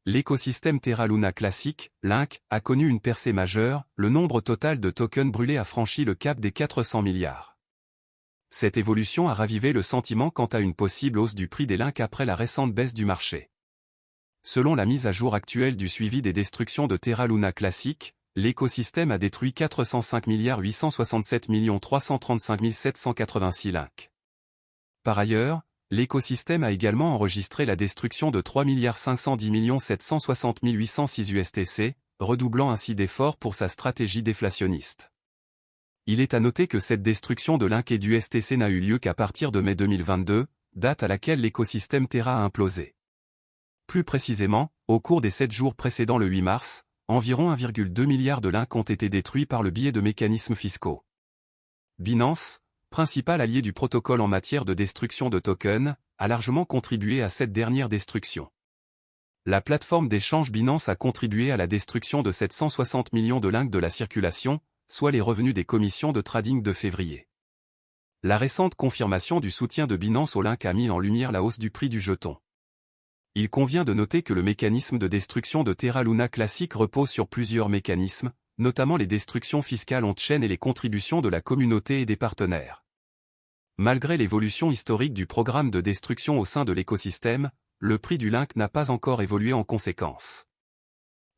L'écosystème Terra Luna classique, Link, a connu une percée majeure, le nombre total de tokens brûlés a franchi le cap des 400 milliards. Cette évolution a ravivé le sentiment quant à une possible hausse du prix des Link après la récente baisse du marché. Selon la mise à jour actuelle du suivi des destructions de Terra Luna classique, l'écosystème a détruit 405 867 335 786 Link. Par ailleurs, l'écosystème a également enregistré la destruction de 3 510 760 806 USTC, redoublant ainsi d'efforts pour sa stratégie déflationniste. Il est à noter que cette destruction de Link et du STC n'a eu lieu qu'à partir de mai 2022, date à laquelle l'écosystème Terra a implosé. Plus précisément, au cours des 7 jours précédant le 8 mars, environ 1,2 milliard de Link ont été détruits par le biais de mécanismes fiscaux. Binance, principal allié du protocole en matière de destruction de tokens, a largement contribué à cette dernière destruction. La plateforme d'échange Binance a contribué à la destruction de 760 millions de Link de la circulation, soit les revenus des commissions de trading de février. La récente confirmation du soutien de Binance au Link a mis en lumière la hausse du prix du jeton. Il convient de noter que le mécanisme de destruction de Terra Luna classique repose sur plusieurs mécanismes, notamment les destructions fiscales on-chain et les contributions de la communauté et des partenaires. Malgré l'évolution historique du programme de destruction au sein de l'écosystème, le prix du Link n'a pas encore évolué en conséquence.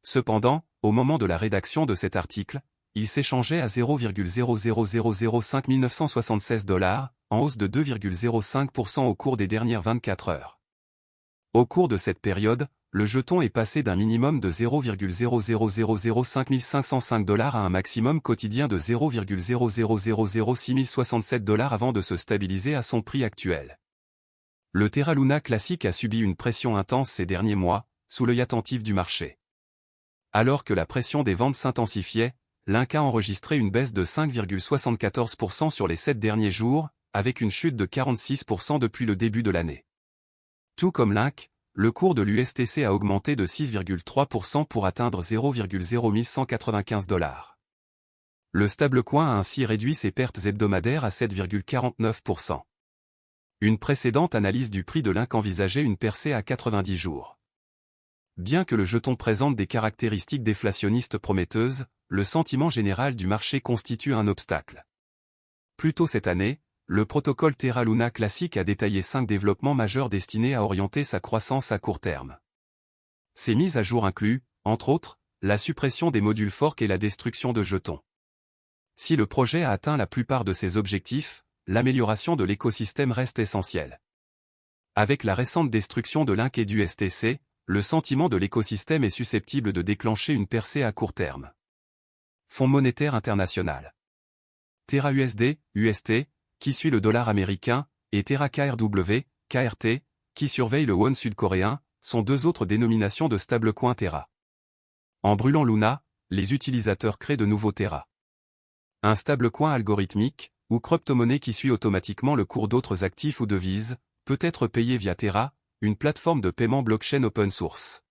Cependant, au moment de la rédaction de cet article, il s'échangeait à 0,00005 976 $, en hausse de 2,05% au cours des dernières 24 heures. Au cours de cette période, le jeton est passé d'un minimum de 0,00005 505 $ à un maximum quotidien de 0,00006 067 $ avant de se stabiliser à son prix actuel. Le Terra Luna classique a subi une pression intense ces derniers mois, sous l'œil attentif du marché. Alors que la pression des ventes s'intensifiait, Link a enregistré une baisse de 5,74% sur les 7 derniers jours, avec une chute de 46% depuis le début de l'année. Tout comme Link, le cours de l'USTC a augmenté de 6,3% pour atteindre 0,0195 $. Le stablecoin a ainsi réduit ses pertes hebdomadaires à 7,49%. Une précédente analyse du prix de Link envisageait une percée à 90 jours. Bien que le jeton présente des caractéristiques déflationnistes prometteuses, le sentiment général du marché constitue un obstacle. Plus tôt cette année, le protocole Terra Luna classique a détaillé 5 développements majeurs destinés à orienter sa croissance à court terme. Ces mises à jour incluent, entre autres, la suppression des modules fork et la destruction de jetons. Si le projet a atteint la plupart de ses objectifs, l'amélioration de l'écosystème reste essentielle. Avec la récente destruction de Link et du STC, le sentiment de l'écosystème est susceptible de déclencher une percée à court terme. Fonds monétaire international. Terra USD, UST, qui suit le dollar américain, et Terra KRW, KRT, qui surveille le won sud-coréen, sont deux autres dénominations de stablecoin Terra. En brûlant Luna, les utilisateurs créent de nouveaux Terra. Un stablecoin algorithmique, ou crypto-monnaie qui suit automatiquement le cours d'autres actifs ou devises, peut être payé via Terra, une plateforme de paiement blockchain open source.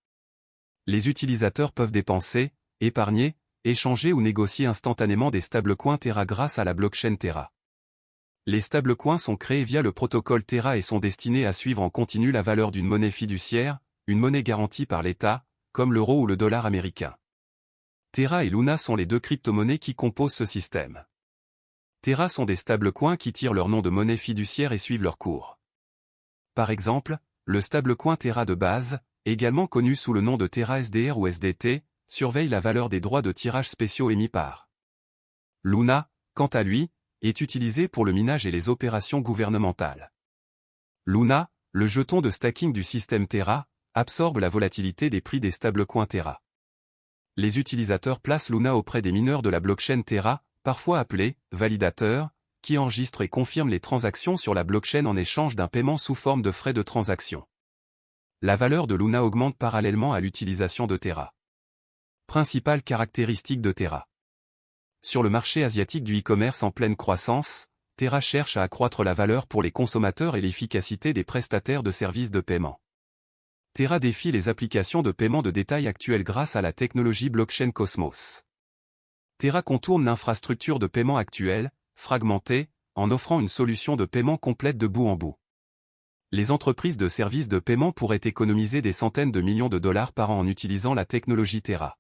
Les utilisateurs peuvent dépenser, épargner, échanger ou négocier instantanément des stablecoins Terra grâce à la blockchain Terra. Les stablecoins sont créés via le protocole Terra et sont destinés à suivre en continu la valeur d'une monnaie fiduciaire, une monnaie garantie par l'État, comme l'euro ou le dollar américain. Terra et Luna sont les deux crypto-monnaies qui composent ce système. Terra sont des stablecoins qui tirent leur nom de monnaie fiduciaire et suivent leur cours. Par exemple, le stablecoin Terra de base, également connu sous le nom de Terra SDR ou SDT, surveille la valeur des droits de tirage spéciaux émis par Luna, quant à lui, est utilisé pour le minage et les opérations gouvernementales. Luna, le jeton de stacking du système Terra, absorbe la volatilité des prix des stablecoins Terra. Les utilisateurs placent Luna auprès des mineurs de la blockchain Terra, parfois appelés validateurs, qui enregistrent et confirment les transactions sur la blockchain en échange d'un paiement sous forme de frais de transaction. La valeur de Luna augmente parallèlement à l'utilisation de Terra. Principales caractéristiques de Terra. Sur le marché asiatique du e-commerce en pleine croissance, Terra cherche à accroître la valeur pour les consommateurs et l'efficacité des prestataires de services de paiement. Terra défie les applications de paiement de détail actuelles grâce à la technologie blockchain Cosmos. Terra contourne l'infrastructure de paiement actuelle, fragmentée, en offrant une solution de paiement complète de bout en bout. Les entreprises de services de paiement pourraient économiser des centaines de millions de dollars par an en utilisant la technologie Terra.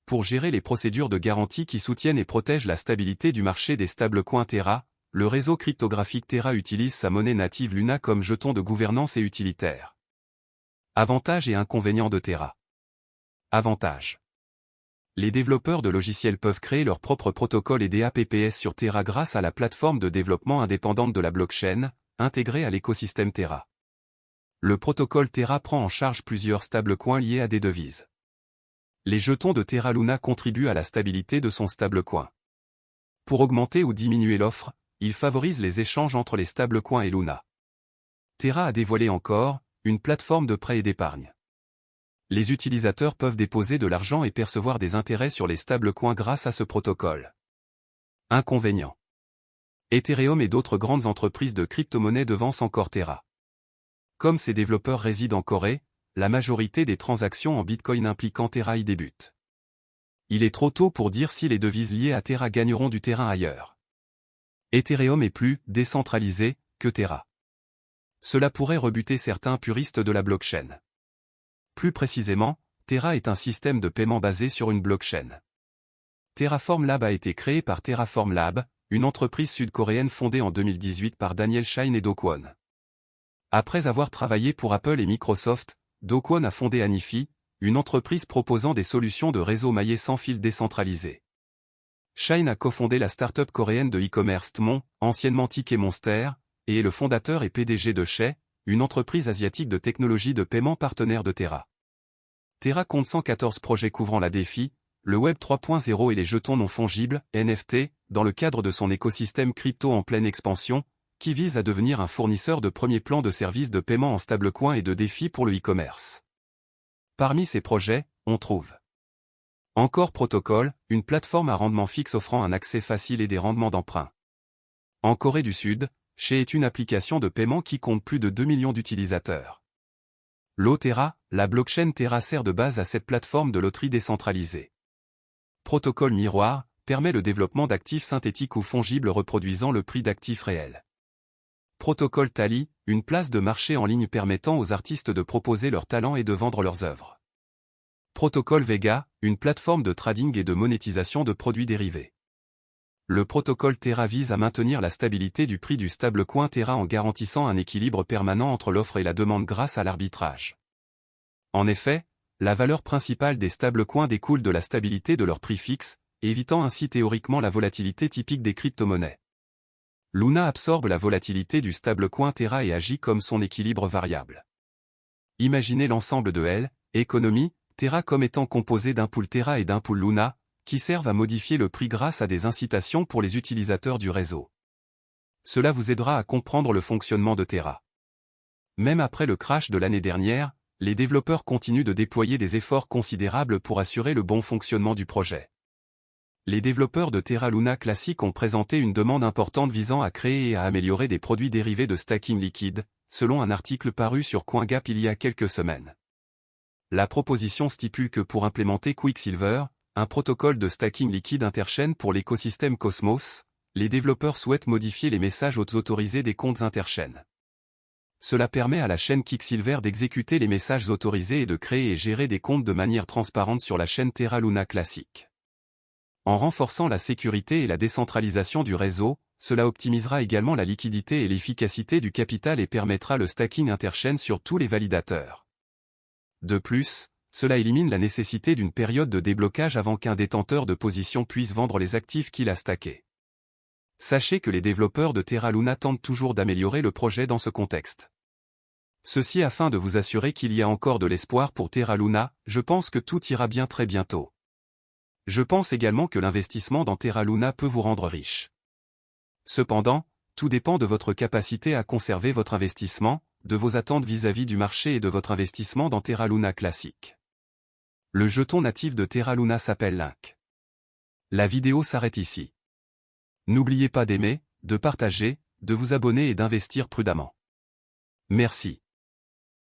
Pour gérer les procédures de garantie qui soutiennent et protègent la stabilité du marché des stablecoins Terra, le réseau cryptographique Terra utilise sa monnaie native Luna comme jeton de gouvernance et utilitaire. Avantages et inconvénients de Terra. Avantages. Les développeurs de logiciels peuvent créer leur propre protocole et DApps sur Terra grâce à la plateforme de développement indépendante de la blockchain, intégrée à l'écosystème Terra. Le protocole Terra prend en charge plusieurs stablecoins liés à des devises. Les jetons de Terra Luna contribuent à la stabilité de son stablecoin. Pour augmenter ou diminuer l'offre, il favorise les échanges entre les stablecoins et Luna. Terra a dévoilé encore une plateforme de prêt et d'épargne. Les utilisateurs peuvent déposer de l'argent et percevoir des intérêts sur les stablecoins grâce à ce protocole. Inconvénients. Ethereum et d'autres grandes entreprises de crypto-monnaies devancent encore Terra. Comme ces développeurs résident en Corée, la majorité des transactions en Bitcoin impliquant Terra y débutent. Il est trop tôt pour dire si les devises liées à Terra gagneront du terrain ailleurs. Ethereum est plus décentralisé que Terra. Cela pourrait rebuter certains puristes de la blockchain. Plus précisément, Terra est un système de paiement basé sur une blockchain. Terraform Lab a été créé par Terraform Lab, une entreprise sud-coréenne fondée en 2018 par Daniel Shine et Do Kwon. Après avoir travaillé pour Apple et Microsoft, Do Kwon a fondé Anifi, une entreprise proposant des solutions de réseau maillé sans fil décentralisé. Shine a cofondé la start-up coréenne de e-commerce Tmon, anciennement Ticket Monster, et est le fondateur et PDG de Shay, une entreprise asiatique de technologie de paiement partenaire de Terra. Terra compte 114 projets couvrant la DeFi, le Web 3.0 et les jetons non fongibles, NFT, dans le cadre de son écosystème crypto en pleine expansion, qui vise à devenir un fournisseur de premier plan de services de paiement en stablecoin et de défis pour le e-commerce. Parmi ces projets, on trouve Encore Protocol, une plateforme à rendement fixe offrant un accès facile et des rendements d'emprunt. En Corée du Sud, Shay est une application de paiement qui compte plus de 2 millions d'utilisateurs. Terra, la blockchain Terra sert de base à cette plateforme de loterie décentralisée. Protocole Miroir, permet le développement d'actifs synthétiques ou fongibles reproduisant le prix d'actifs réels. Protocole Tally, une place de marché en ligne permettant aux artistes de proposer leurs talents et de vendre leurs œuvres. Protocole Vega, une plateforme de trading et de monétisation de produits dérivés. Le protocole Terra vise à maintenir la stabilité du prix du stablecoin Terra en garantissant un équilibre permanent entre l'offre et la demande grâce à l'arbitrage. En effet, la valeur principale des stablecoins découle de la stabilité de leur prix fixe, évitant ainsi théoriquement la volatilité typique des crypto-monnaies. Luna absorbe la volatilité du stablecoin Terra et agit comme son équilibre variable. Imaginez l'ensemble de L, économie, Terra comme étant composé d'un pool Terra et d'un pool Luna, qui servent à modifier le prix grâce à des incitations pour les utilisateurs du réseau. Cela vous aidera à comprendre le fonctionnement de Terra. Même après le crash de l'année dernière, les développeurs continuent de déployer des efforts considérables pour assurer le bon fonctionnement du projet. Les développeurs de Terra Luna Classic ont présenté une demande importante visant à créer et à améliorer des produits dérivés de stacking liquide, selon un article paru sur CoinGap il y a quelques semaines. La proposition stipule que pour implémenter Quicksilver, un protocole de stacking liquide interchain pour l'écosystème Cosmos, les développeurs souhaitent modifier les messages autorisés des comptes interchaînes. Cela permet à la chaîne Quicksilver d'exécuter les messages autorisés et de créer et gérer des comptes de manière transparente sur la chaîne Terra Luna Classic. En renforçant la sécurité et la décentralisation du réseau, cela optimisera également la liquidité et l'efficacité du capital et permettra le stacking interchain sur tous les validateurs. De plus, cela élimine la nécessité d'une période de déblocage avant qu'un détenteur de position puisse vendre les actifs qu'il a stackés. Sachez que les développeurs de Terra Luna tentent toujours d'améliorer le projet dans ce contexte. Ceci afin de vous assurer qu'il y a encore de l'espoir pour Terra Luna, je pense que tout ira bien très bientôt. Je pense également que l'investissement dans Terra Luna peut vous rendre riche. Cependant, tout dépend de votre capacité à conserver votre investissement, de vos attentes vis-à-vis du marché et de votre investissement dans Terra Luna Classic. Le jeton natif de Terra Luna s'appelle Link. La vidéo s'arrête ici. N'oubliez pas d'aimer, de partager, de vous abonner et d'investir prudemment. Merci.